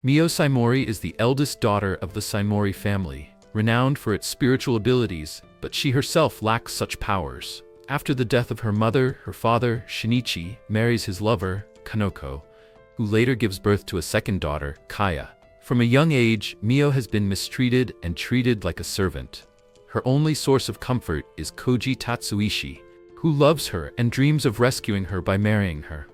Mio Saimori is the eldest daughter of the Saimori family, renowned for its spiritual abilities, but she herself lacks such powers. After the death of her mother, her father, Shinichi, marries his lover, Kanoko, who later gives birth to a second daughter, Kaya. From a young age, Mio has been mistreated and treated like a servant. Her only source of comfort is Koji Tatsuishi, who loves her and dreams of rescuing her by marrying her.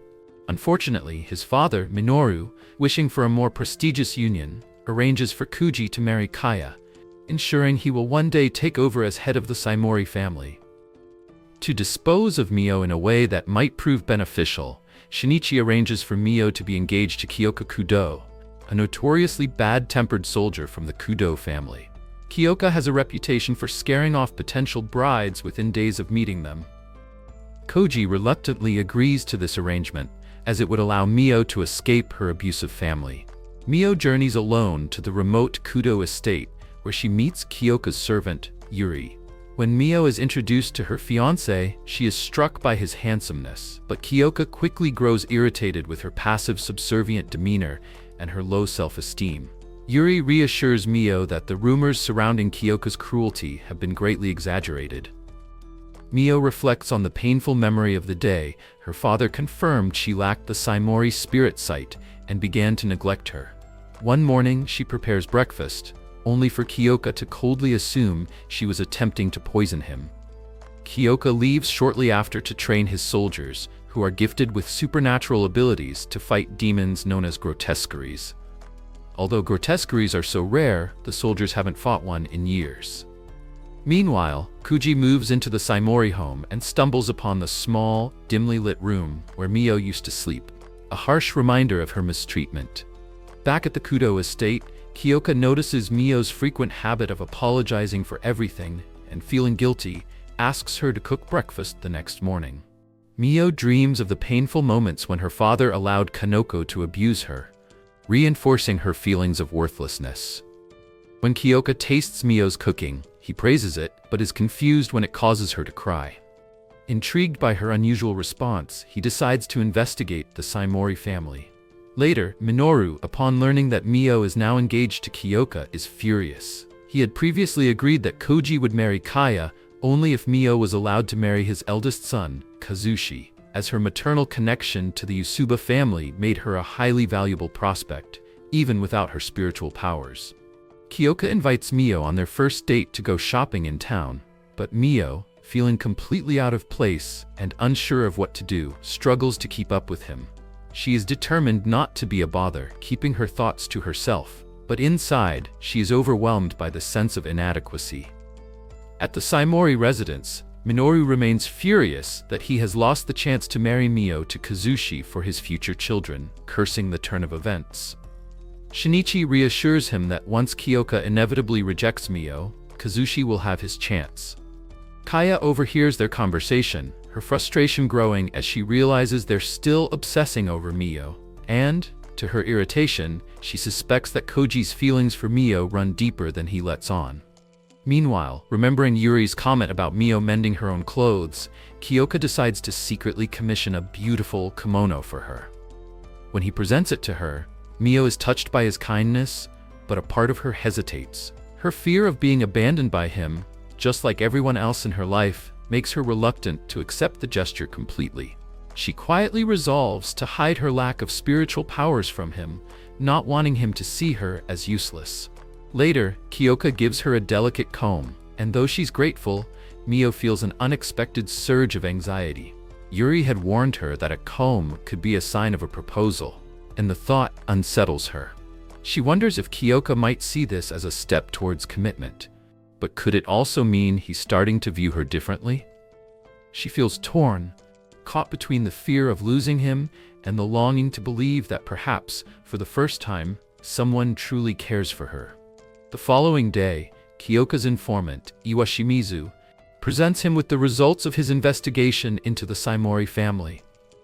Unfortunately, his father, Minoru, wishing for a more prestigious union, arranges for Koji to marry Kaya, ensuring he will one day take over as head of the Saimori family. To dispose of Mio in a way that might prove beneficial, Shinichi arranges for Mio to be engaged to Kyoka Kudo, a notoriously bad-tempered soldier from the Kudo family. Kyoka has a reputation for scaring off potential brides within days of meeting them. Koji reluctantly agrees to this arrangement, as it would allow Mio to escape her abusive family. Mio journeys alone to the remote Kudo estate, where she meets Kyoka's servant, Yuri. When Mio is introduced to her fiancé, she is struck by his handsomeness, but Kyoka quickly grows irritated with her passive, subservient demeanor and her low self-esteem. Yuri reassures Mio that the rumors surrounding Kyoka's cruelty have been greatly exaggerated. Mio reflects on the painful memory of the day her father confirmed she lacked the Saimori spirit sight and began to neglect her. One morning, she prepares breakfast, only for Kyoka to coldly assume she was attempting to poison him. Kyoka leaves shortly after to train his soldiers, who are gifted with supernatural abilities to fight demons known as grotesqueries. Although grotesqueries are so rare, the soldiers haven't fought one in years. Meanwhile, Koji moves into the Saimori home and stumbles upon the small, dimly lit room where Mio used to sleep, a harsh reminder of her mistreatment. Back at the Kudo estate, Kyoka notices Mio's frequent habit of apologizing for everything and, feeling guilty, asks her to cook breakfast the next morning. Mio dreams of the painful moments when her father allowed Kanoko to abuse her, reinforcing her feelings of worthlessness. When Kyoka tastes Mio's cooking, he praises it, but is confused when it causes her to cry. Intrigued by her unusual response, he decides to investigate the Saimori family. Later, Minoru, upon learning that Mio is now engaged to Kyoka, is furious. He had previously agreed that Koji would marry Kaya only if Mio was allowed to marry his eldest son, Kazushi, as her maternal connection to the Usuba family made her a highly valuable prospect, even without her spiritual powers. Kyoka invites Mio on their first date to go shopping in town, but Mio, feeling completely out of place and unsure of what to do, struggles to keep up with him. She is determined not to be a bother, keeping her thoughts to herself, but inside, she is overwhelmed by the sense of inadequacy. At the Saimori residence, Minoru remains furious that he has lost the chance to marry Mio to Kazushi for his future children, cursing the turn of events. Shinichi reassures him that once Kyoka inevitably rejects Mio, Kazushi will have his chance. Kaya overhears their conversation, her frustration growing as she realizes they're still obsessing over Mio, and, to her irritation, she suspects that Koji's feelings for Mio run deeper than he lets on. Meanwhile, remembering Yuri's comment about Mio mending her own clothes, Kyoka decides to secretly commission a beautiful kimono for her. When he presents it to her, Mio is touched by his kindness, but a part of her hesitates. Her fear of being abandoned by him, just like everyone else in her life, makes her reluctant to accept the gesture completely. She quietly resolves to hide her lack of spiritual powers from him, not wanting him to see her as useless. Later, Kyoka gives her a delicate comb, and though she's grateful, Mio feels an unexpected surge of anxiety. Yuri had warned her that a comb could be a sign of a proposal, and the thought unsettles her. She wonders if Kyoka might see this as a step towards commitment, but could it also mean he's starting to view her differently? She feels torn, caught between the fear of losing him and the longing to believe that perhaps, for the first time, someone truly cares for her. The following day, Kyoka's informant, Iwashimizu, presents him with the results of his investigation into the Saimori family.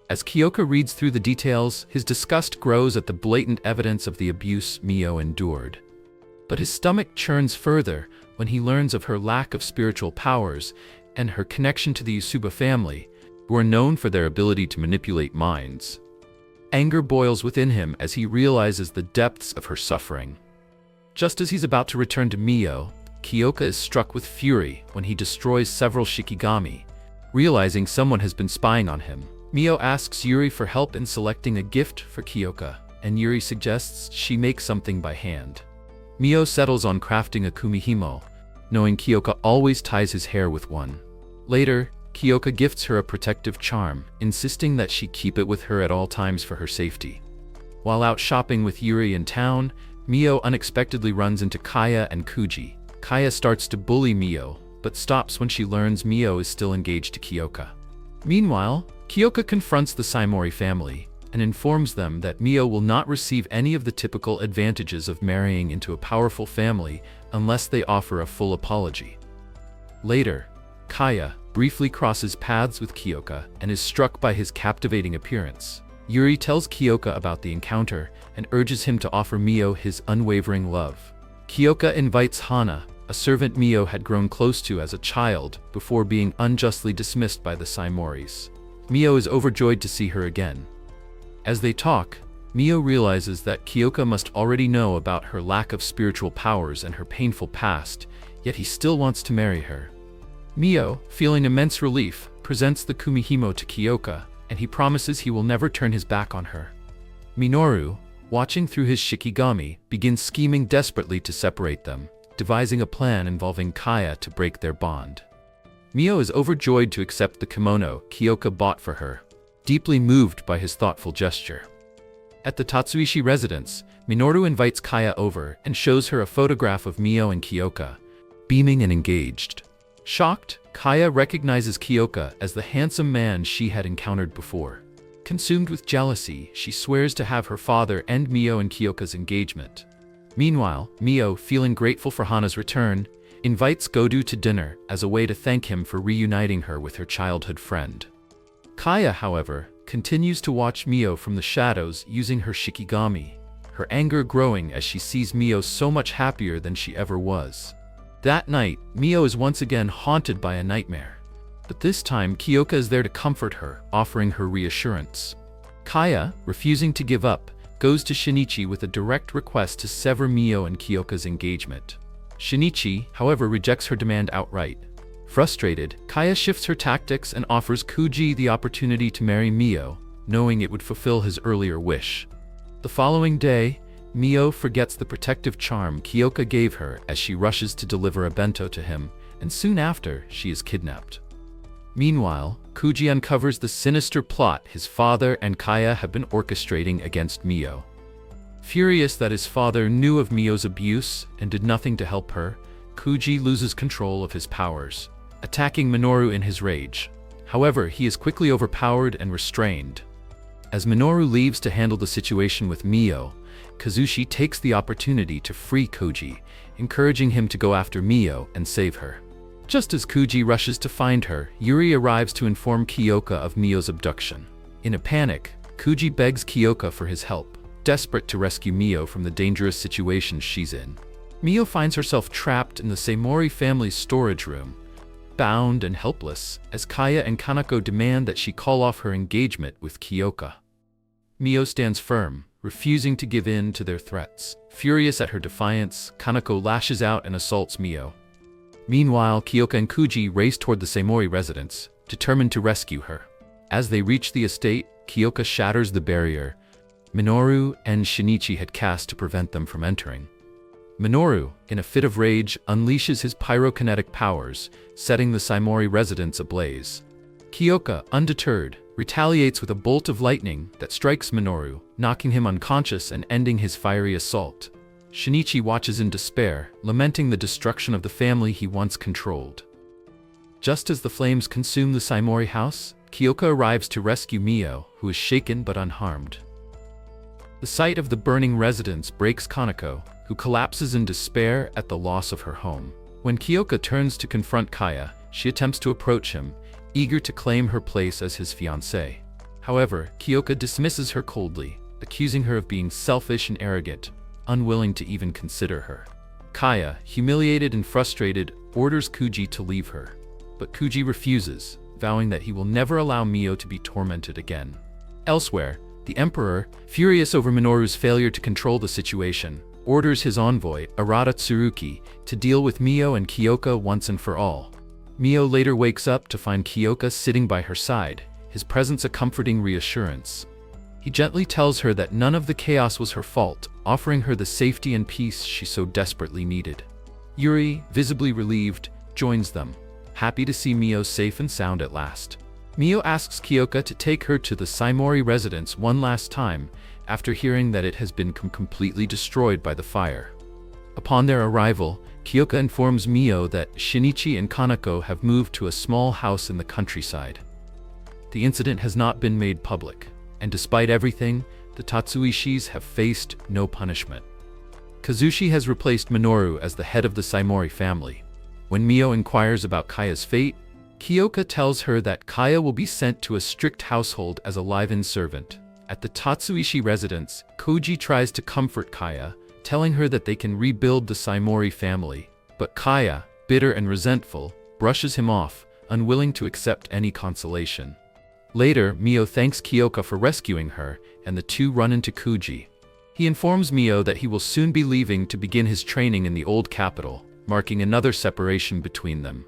As Kyoka reads through the details, his disgust grows at the blatant evidence of the abuse Mio endured. But his stomach churns further when he learns of her lack of spiritual powers and her connection to the Usuba family, who are known for their ability to manipulate minds. Anger boils within him as he realizes the depths of her suffering. Just as he's about to return to Mio, Kyoka is struck with fury when he destroys several Shikigami. Realizing someone has been spying on him, Mio asks Yuri for help in selecting a gift for Kyoka, and Yuri suggests she make something by hand. Mio settles on crafting a kumihimo, knowing Kyoka always ties his hair with one. Later, Kyoka gifts her a protective charm, insisting that she keep it with her at all times for her safety. While out shopping with Yuri in town, Mio unexpectedly runs into Kaya and Kuji. Kaya starts to bully Mio, but stops when she learns Mio is still engaged to Kyoka. Meanwhile, Kyoka confronts the Saimori family and informs them that Mio will not receive any of the typical advantages of marrying into a powerful family unless they offer a full apology. Later, Kaya briefly crosses paths with Kyoka and is struck by his captivating appearance. Yuri tells Kyoka about the encounter and urges him to offer Mio his unwavering love. Kyoka invites Hana, a servant Mio had grown close to as a child before being unjustly dismissed by the Saimoris. Mio is overjoyed to see her again. As they talk, Mio realizes that Kyoka must already know about her lack of spiritual powers and her painful past, yet he still wants to marry her. Mio, feeling immense relief, presents the kumihimo to Kyoka, and he promises he will never turn his back on her. Minoru, watching through his Shikigami, begins scheming desperately to separate them, devising a plan involving Kaya to break their bond. Mio is overjoyed to accept the kimono Kyoka bought for her, deeply moved by his thoughtful gesture. At the Tatsuishi residence, Minoru invites Kaya over and shows her a photograph of Mio and Kyoka, beaming and engaged. Shocked, Kaya recognizes Kyoka as the handsome man she had encountered before. Consumed with jealousy, she swears to have her father end Mio and Kyoka's engagement. Meanwhile, Mio, feeling grateful for Hana's return, invites Godu to dinner as a way to thank him for reuniting her with her childhood friend. Kaya, however, continues to watch Mio from the shadows using her Shikigami, her anger growing as she sees Mio so much happier than she ever was. That night, Mio is once again haunted by a nightmare. But this time, Kyoka is there to comfort her, offering her reassurance. Kaya, refusing to give up, goes to Shinichi with a direct request to sever Mio and Kyoka's engagement. Shinichi, however, rejects her demand outright. Frustrated, Kaya shifts her tactics and offers Kuji the opportunity to marry Mio, knowing it would fulfill his earlier wish. The following day, Mio forgets the protective charm Kyoka gave her as she rushes to deliver a bento to him, and soon after, she is kidnapped. Meanwhile, Kuji uncovers the sinister plot his father and Kaya have been orchestrating against Mio. Furious that his father knew of Mio's abuse and did nothing to help her, Kuji loses control of his powers, attacking Minoru in his rage. However, he is quickly overpowered and restrained. As Minoru leaves to handle the situation with Mio, Kazushi takes the opportunity to free Kuji, encouraging him to go after Mio and save her. Just as Kuji rushes to find her, Yuri arrives to inform Kyoka of Mio's abduction. In a panic, Kuji begs Kyoka for his help, desperate to rescue Mio from the dangerous situation she's in. Mio finds herself trapped in the Saimori family's storage room, bound and helpless, as Kaya and Kanako demand that she call off her engagement with Kyoka. Mio stands firm, refusing to give in to their threats. Furious at her defiance, Kanako lashes out and assaults Mio. Meanwhile, Kyoka and Kuji race toward the Saimori residence, determined to rescue her. As they reach the estate, Kyoka shatters the barrier Minoru and Shinichi had cast to prevent them from entering. Minoru, in a fit of rage, unleashes his pyrokinetic powers, setting the Saimori residence ablaze. Kyoka, undeterred, retaliates with a bolt of lightning that strikes Minoru, knocking him unconscious and ending his fiery assault. Shinichi watches in despair, lamenting the destruction of the family he once controlled. Just as the flames consume the Saimori house, Kyoka arrives to rescue Mio, who is shaken but unharmed. The sight of the burning residence breaks Kanako, who collapses in despair at the loss of her home. When Kyoka turns to confront Kaya, she attempts to approach him, eager to claim her place as his fiancée. However, Kyoka dismisses her coldly, accusing her of being selfish and arrogant, unwilling to even consider her. Kaya, humiliated and frustrated, orders Kuji to leave her. But Kuji refuses, vowing that he will never allow Mio to be tormented again. Elsewhere, The emperor, furious over Minoru's failure to control the situation, orders his envoy, Arata Tsuruki, to deal with Mio and Kyoka once and for all. Mio later wakes up to find Kyoka sitting by her side, his presence a comforting reassurance. He gently tells her that none of the chaos was her fault, offering her the safety and peace she so desperately needed. Yuri, visibly relieved, joins them, happy to see Mio safe and sound at last. Mio asks Kyoka to take her to the Saimori residence one last time, after hearing that it has been completely destroyed by the fire. Upon their arrival, Kyoka informs Mio that Shinichi and Kanako have moved to a small house in the countryside. The incident has not been made public, and despite everything, the Tatsuishis have faced no punishment. Kazushi has replaced Minoru as the head of the Saimori family. When Mio inquires about Kaya's fate, Kyoka tells her that Kaya will be sent to a strict household as a live-in servant. At the Tatsuishi residence, Koji tries to comfort Kaya, telling her that they can rebuild the Saimori family. But Kaya, bitter and resentful, brushes him off, unwilling to accept any consolation. Later, Mio thanks Kyoka for rescuing her, and the two run into Koji. He informs Mio that he will soon be leaving to begin his training in the old capital, marking another separation between them.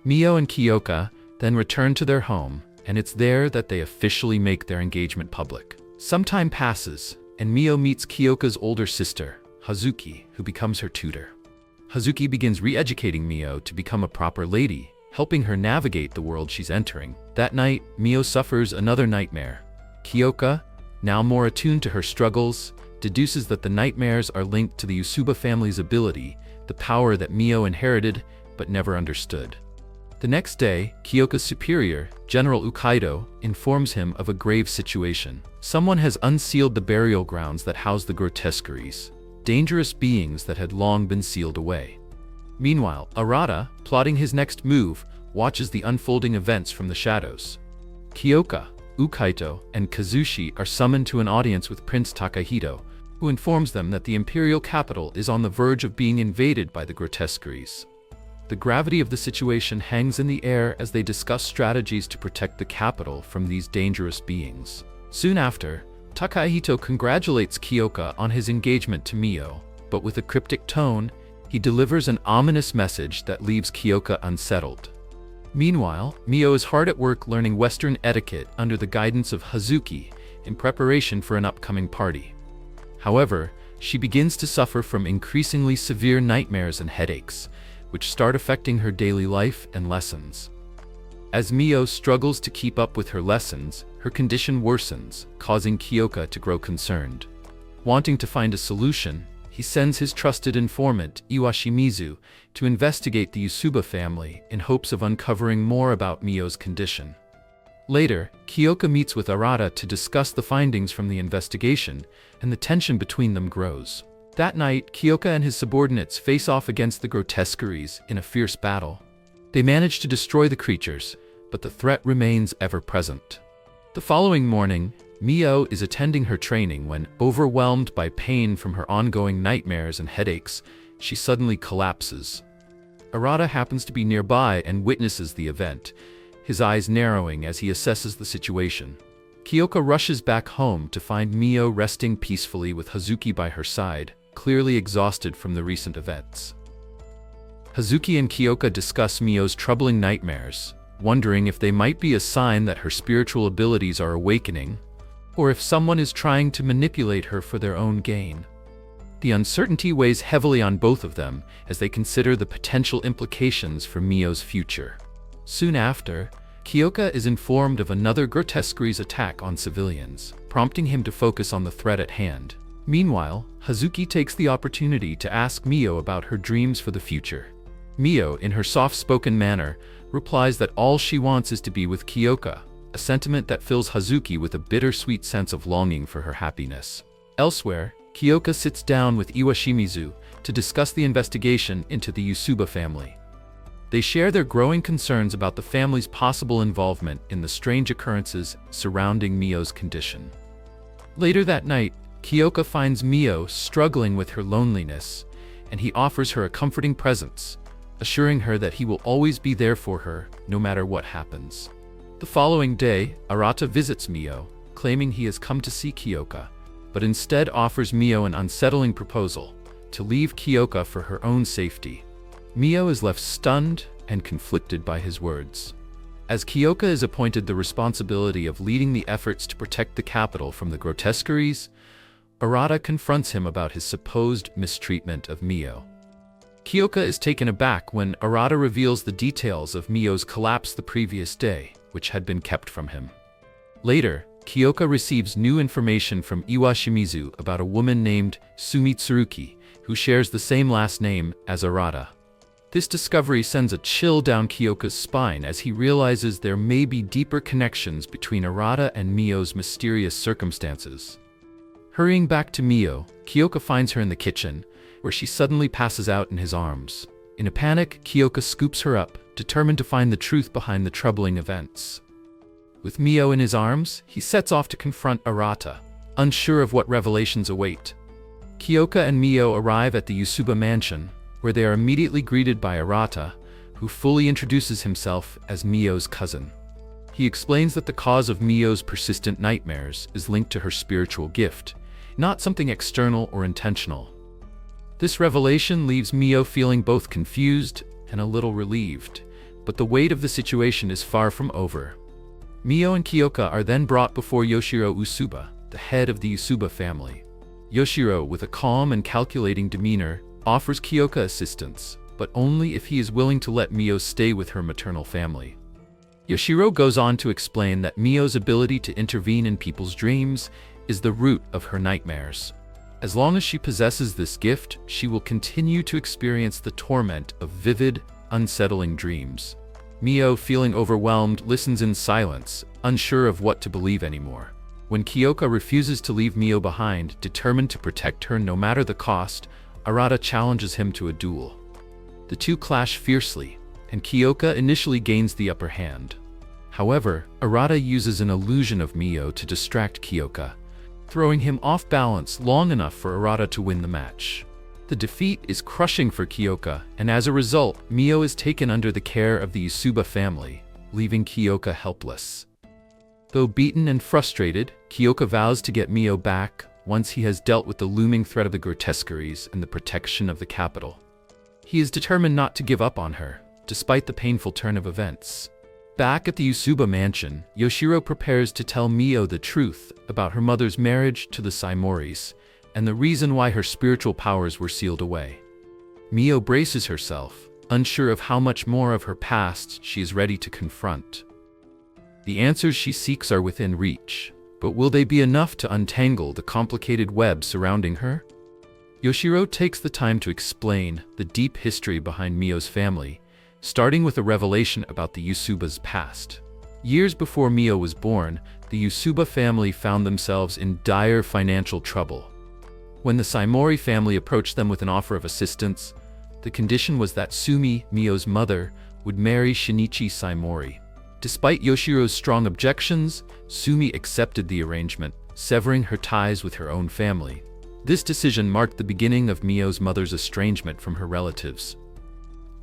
Mio and Kyoka then return to their home, and it's there that they officially make their engagement public. Some time passes, and Mio meets Kyoka's older sister, Hazuki, who becomes her tutor. Hazuki begins re-educating Mio to become a proper lady, helping her navigate the world she's entering. That night, Mio suffers another nightmare. Kyoka, now more attuned to her struggles, deduces that the nightmares are linked to the Usuba family's ability, the power that Mio inherited but never understood. The next day, Kyoka's superior, General Ukaido, informs him of a grave situation. Someone has unsealed the burial grounds that house the grotesqueries, dangerous beings that had long been sealed away. Meanwhile, Arata, plotting his next move, watches the unfolding events from the shadows. Kyoka, Ukaido, and Kazushi are summoned to an audience with Prince Takahito, who informs them that the imperial capital is on the verge of being invaded by the grotesqueries. The gravity of the situation hangs in the air as they discuss strategies to protect the capital from these dangerous beings. Soon after, Takahito congratulates Kyoka on his engagement to Mio, but with a cryptic tone, he delivers an ominous message that leaves Kyoka unsettled. Meanwhile, Mio is hard at work learning Western etiquette under the guidance of Hazuki in preparation for an upcoming party. However, she begins to suffer from increasingly severe nightmares and headaches, which start affecting her daily life and lessons. As Mio struggles to keep up with her lessons, her condition worsens, causing Kyoka to grow concerned. Wanting to find a solution, he sends his trusted informant, Iwashimizu, to investigate the Usuba family in hopes of uncovering more about Mio's condition. Later, Kyoka meets with Arata to discuss the findings from the investigation, and the tension between them grows. That night, Kyoka and his subordinates face off against the grotesqueries in a fierce battle. They manage to destroy the creatures, but the threat remains ever present. The following morning, Mio is attending her training when, overwhelmed by pain from her ongoing nightmares and headaches, she suddenly collapses. Arata happens to be nearby and witnesses the event, his eyes narrowing as he assesses the situation. Kyoka rushes back home to find Mio resting peacefully with Hazuki by her side, clearly exhausted from the recent events. Hazuki and Kyoka discuss Mio's troubling nightmares, wondering if they might be a sign that her spiritual abilities are awakening, or if someone is trying to manipulate her for their own gain. The uncertainty weighs heavily on both of them as they consider the potential implications for Mio's future. Soon after, Kyoka is informed of another grotesqueries attack on civilians, prompting him to focus on the threat at hand. Meanwhile, Hazuki takes the opportunity to ask Mio about her dreams for the future. Mio, in her soft-spoken manner, replies that all she wants is to be with Kyoka, a sentiment that fills Hazuki with a bittersweet sense of longing for her happiness. Elsewhere, Kyoka sits down with Iwashimizu to discuss the investigation into the Usuba family. They share their growing concerns about the family's possible involvement in the strange occurrences surrounding Mio's condition. Later that night, Kyoka finds Mio struggling with her loneliness, and he offers her a comforting presence, assuring her that he will always be there for her, no matter what happens. The following day, Arata visits Mio, claiming he has come to see Kyoka, but instead offers Mio an unsettling proposal to leave Kyoka for her own safety. Mio is left stunned and conflicted by his words. As Kyoka is appointed the responsibility of leading the efforts to protect the capital from the grotesqueries, Arata confronts him about his supposed mistreatment of Mio. Kyoka is taken aback when Arata reveals the details of Mio's collapse the previous day, which had been kept from him. Later, Kyoka receives new information from Iwashimizu about a woman named Sumi Tsuruki, who shares the same last name as Arata. This discovery sends a chill down Kyoka's spine as he realizes there may be deeper connections between Arata and Mio's mysterious circumstances. Hurrying back to Mio, Kyoka finds her in the kitchen, where she suddenly passes out in his arms. In a panic, Kyoka scoops her up, determined to find the truth behind the troubling events. With Mio in his arms, he sets off to confront Arata, unsure of what revelations await. Kyoka and Mio arrive at the Yusuba mansion, where they are immediately greeted by Arata, who fully introduces himself as Mio's cousin. He explains that the cause of Mio's persistent nightmares is linked to her spiritual gift, not something external or intentional. This revelation leaves Mio feeling both confused and a little relieved, but the weight of the situation is far from over. Mio and Kyoka are then brought before Yoshiro Usuba, the head of the Usuba family. Yoshiro, with a calm and calculating demeanor, offers Kyoka assistance, but only if he is willing to let Mio stay with her maternal family. Yoshiro goes on to explain that Mio's ability to intervene in people's dreams is the root of her nightmares. As long as she possesses this gift, she will continue to experience the torment of vivid, unsettling dreams. Mio, feeling overwhelmed, listens in silence, unsure of what to believe anymore. When Kyoka refuses to leave Mio behind, determined to protect her no matter the cost, Arata challenges him to a duel. The two clash fiercely, and Kyoka initially gains the upper hand. However, Arata uses an illusion of Mio to distract Kyoka, throwing him off balance long enough for Arata to win the match. The defeat is crushing for Kyoka, and as a result, Mio is taken under the care of the Usuba family, leaving Kyoka helpless. Though beaten and frustrated, Kyoka vows to get Mio back once he has dealt with the looming threat of the grotesqueries and the protection of the capital. He is determined not to give up on her, despite the painful turn of events. Back at the Usuba mansion, Yoshiro prepares to tell Mio the truth about her mother's marriage to the Saimoris, and the reason why her spiritual powers were sealed away. Mio braces herself, unsure of how much more of her past she is ready to confront. The answers she seeks are within reach, but will they be enough to untangle the complicated web surrounding her? Yoshiro takes the time to explain the deep history behind Mio's family, starting with a revelation about the Usuba's past. Years before Mio was born, the Usuba family found themselves in dire financial trouble. When the Saimori family approached them with an offer of assistance, the condition was that Sumi, Mio's mother, would marry Shinichi Saimori. Despite Yoshiro's strong objections, Sumi accepted the arrangement, severing her ties with her own family. This decision marked the beginning of Mio's mother's estrangement from her relatives.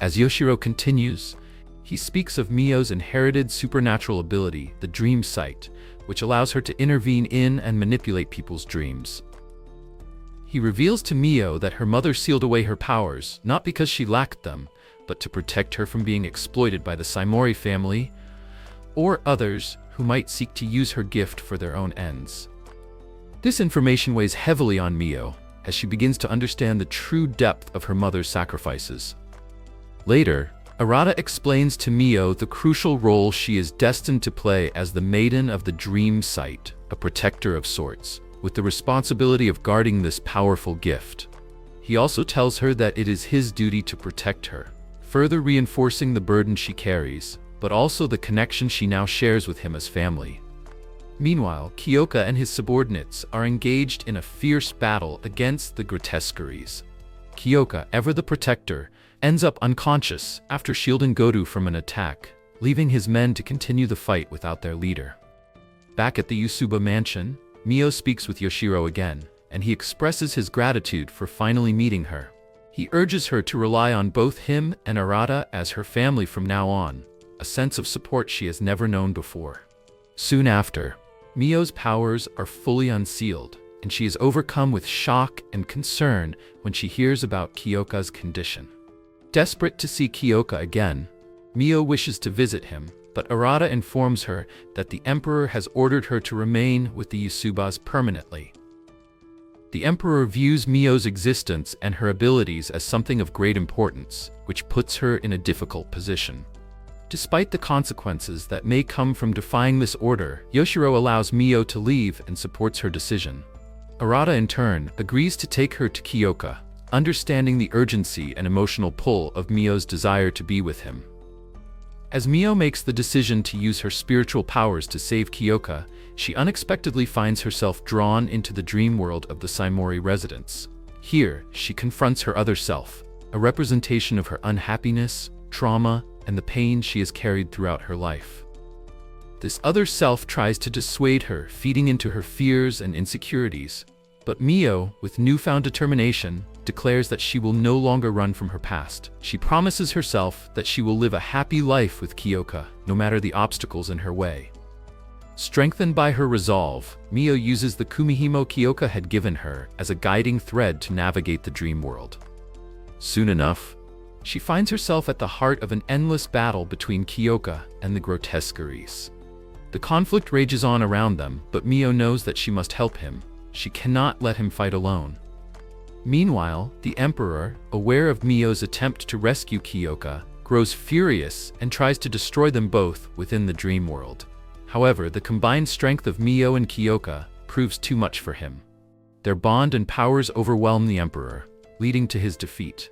As Yoshiro continues, he speaks of Mio's inherited supernatural ability, the Dream Sight, which allows her to intervene in and manipulate people's dreams. He reveals to Mio that her mother sealed away her powers, not because she lacked them, but to protect her from being exploited by the Saimori family or others who might seek to use her gift for their own ends. This information weighs heavily on Mio as she begins to understand the true depth of her mother's sacrifices. Later, Arata explains to Mio the crucial role she is destined to play as the Maiden of the Dream Sight, a protector of sorts, with the responsibility of guarding this powerful gift. He also tells her that it is his duty to protect her, further reinforcing the burden she carries, but also the connection she now shares with him as family. Meanwhile, Kyoka and his subordinates are engaged in a fierce battle against the grotesqueries. Kyoka, ever the protector, ends up unconscious after shielding Goru from an attack, leaving his men to continue the fight without their leader. Back at the Usuba mansion, Mio speaks with Yoshiro again, and he expresses his gratitude for finally meeting her. He urges her to rely on both him and Arata as her family from now on, a sense of support she has never known before. Soon after, Mio's powers are fully unsealed, and she is overcome with shock and concern when she hears about Kyoka's condition. Desperate to see Kyoka again, Mio wishes to visit him, but Arata informs her that the Emperor has ordered her to remain with the Yusubas permanently. The Emperor views Mio's existence and her abilities as something of great importance, which puts her in a difficult position. Despite the consequences that may come from defying this order, Yoshiro allows Mio to leave and supports her decision. Arata, in turn, agrees to take her to Kyoka, understanding the urgency and emotional pull of Mio's desire to be with him. As Mio makes the decision to use her spiritual powers to save Kyoka, she unexpectedly finds herself drawn into the dream world of the Saimori residence. Here, she confronts her other self, a representation of her unhappiness, trauma, and the pain she has carried throughout her life. This other self tries to dissuade her, feeding into her fears and insecurities. But Mio, with newfound determination, declares that she will no longer run from her past. She promises herself that she will live a happy life with Kyoka, no matter the obstacles in her way. Strengthened by her resolve, Mio uses the Kumihimo Kyoka had given her as a guiding thread to navigate the dream world. Soon enough, she finds herself at the heart of an endless battle between Kyoka and the Grotesqueries. The conflict rages on around them, but Mio knows that she must help him. She cannot let him fight alone. Meanwhile, the Emperor, aware of Mio's attempt to rescue Kyoka, grows furious and tries to destroy them both within the dream world. However, the combined strength of Mio and Kyoka proves too much for him. Their bond and powers overwhelm the Emperor, leading to his defeat.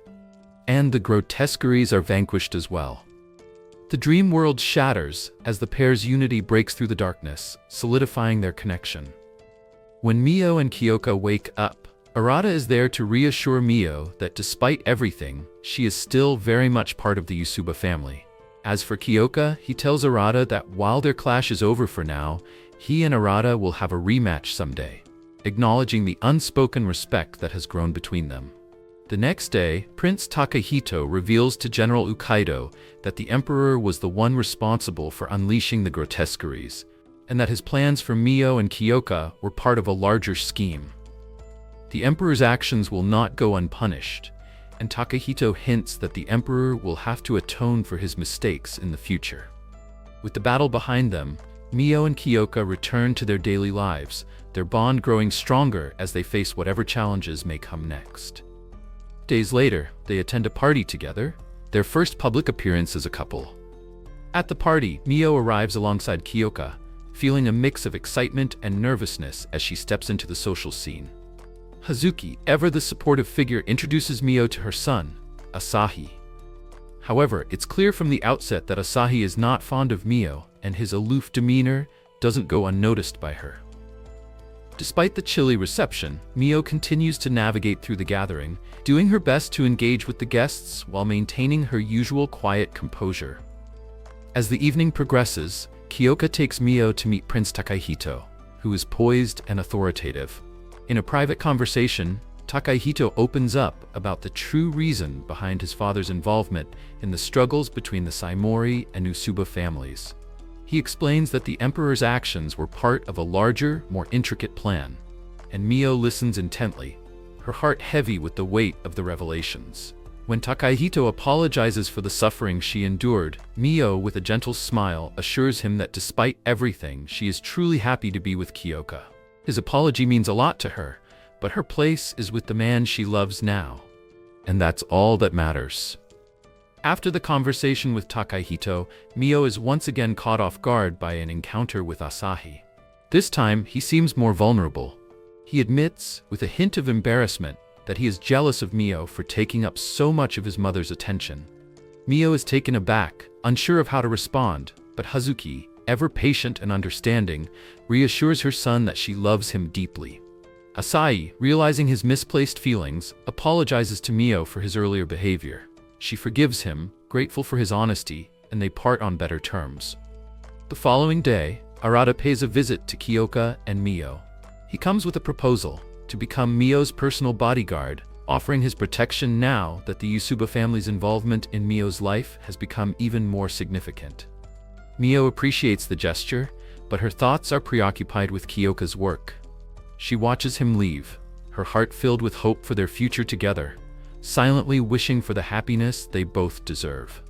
And the Grotesqueries are vanquished as well. The dream world shatters as the pair's unity breaks through the darkness, solidifying their connection. When Mio and Kyoka wake up, Arata is there to reassure Mio that despite everything, she is still very much part of the Yusuba family. As for Kyoka, he tells Arata that while their clash is over for now, he and Arata will have a rematch someday, acknowledging the unspoken respect that has grown between them. The next day, Prince Takahito reveals to General Ukaido that the Emperor was the one responsible for unleashing the Grotesqueries, and that his plans for Mio and Kyoka were part of a larger scheme. The Emperor's actions will not go unpunished, and Takahito hints that the Emperor will have to atone for his mistakes in the future. With the battle behind them, Mio and Kyoka return to their daily lives, their bond growing stronger as they face whatever challenges may come next. Days later, they attend a party together, their first public appearance as a couple. At the party, Mio arrives alongside Kyoka, feeling a mix of excitement and nervousness as she steps into the social scene. Hazuki, ever the supportive figure, introduces Mio to her son, Asahi. However, it's clear from the outset that Asahi is not fond of Mio, and his aloof demeanor doesn't go unnoticed by her. Despite the chilly reception, Mio continues to navigate through the gathering, doing her best to engage with the guests while maintaining her usual quiet composure. As the evening progresses, Kyoka takes Mio to meet Prince Takahito, who is poised and authoritative. In a private conversation, Takahito opens up about the true reason behind his father's involvement in the struggles between the Saimori and Usuba families. He explains that the Emperor's actions were part of a larger, more intricate plan, and Mio listens intently, her heart heavy with the weight of the revelations. When Takahito apologizes for the suffering she endured, Mio, with a gentle smile, assures him that despite everything, she is truly happy to be with Kyoka. His apology means a lot to her, but her place is with the man she loves now. And that's all that matters. After the conversation with Takahito, Mio is once again caught off guard by an encounter with Asahi. This time, he seems more vulnerable. He admits, with a hint of embarrassment, that he is jealous of Mio for taking up so much of his mother's attention. Mio is taken aback, unsure of how to respond, but Hazuki, ever patient and understanding, reassures her son that she loves him deeply. Asahi, realizing his misplaced feelings, apologizes to Mio for his earlier behavior. She forgives him, grateful for his honesty, and they part on better terms. The following day, Arata pays a visit to Kyoka and Mio. He comes with a proposal to become Mio's personal bodyguard, offering his protection now that the Yusuba family's involvement in Mio's life has become even more significant. Mio appreciates the gesture, but her thoughts are preoccupied with Kyoka's work. She watches him leave, her heart filled with hope for their future together, silently wishing for the happiness they both deserve.